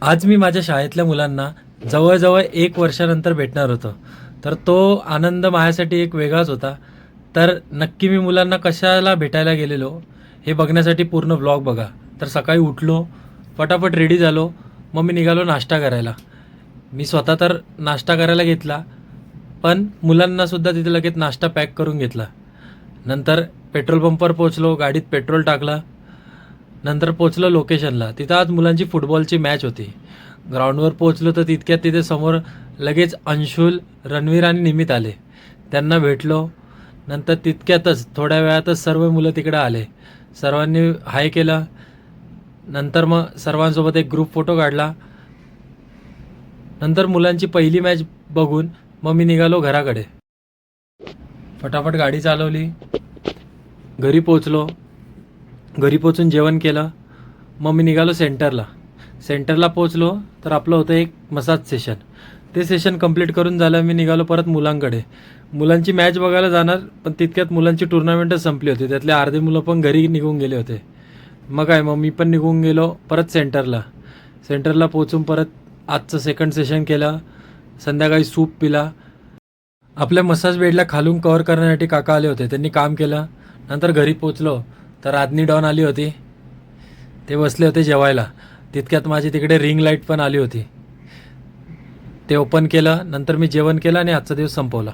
आज मी माझ्या शाळेतल्या मुलांना जवळजवळ 1 वर्षानंतर भेटणार होतो. तर तो आनंद माझ्यासाठी एक वेगळाच होता. तर नक्की मी मुलांना कशाला भेटायला गेलेलो हे बघण्यासाठी पूर्ण व्लॉग बघा. तर सकाळी उठलो, फटाफट रेडी झालो, मग मी निघालो नाश्ता करायला. मी स्वतः तर नाश्ता करायला घेतला, पण मुलांनासुद्धा तिथे लगेच नाश्ता पॅक करून घेतला. नंतर पेट्रोल पंपवर पोचलो, गाडीत पेट्रोल टाकला. नंतर पोचलो लोकेशनला. तिथं आज मुलांची फुटबॉलची मॅच होती. ग्राउंडवर पोचलो तर तितक्यात तिथे समोर लगेच अंशुल, रणवीर आणि निमित आले. त्यांना भेटलो. नंतर तितक्यातच थोड्या वेळातच सर्व मुलं तिकडे आले. सर्वांनी हाय केलं. नंतर मग सर्वांसोबत एक ग्रुप फोटो काढला. नंतर मुलांची पहिली मॅच बघून मग मी निघालो घराकडे. फटाफट गाडी चालवली. घरी पोचलो. घरी पोचून जेवण केलं. मग मी निघालो सेंटरला पोचलो तर आपलं होतं एक मसाज सेशन. ते सेशन कंप्लीट करून झालं मी निघालो परत मुलांकडे. मुलांची मॅच बघायला जाणार, पण तितक्यात मुलांची टुर्नामेंटच संपली होती. त्यातले अर्धे मुलं पण घरी निघून गेले होते. मग मी पण निघून गेलो परत सेंटरला पोचून परत आजचं सेकंड सेशन केलं. संध्याकाळी सूप पिला. आपल्या मसाज बेडला खालून कव्हर करण्यासाठी काका आले होते, त्यांनी काम केलं. नंतर घरी पोचलो तर आदनी डॉन आली होती. ते बसले होते जेवायला. तितक्यात माझी तिकडे रिंग लाईट पण आली होती. ते ओपन केलं. नंतर मी जेवण केलं आणि आजचा दिवस संपवला.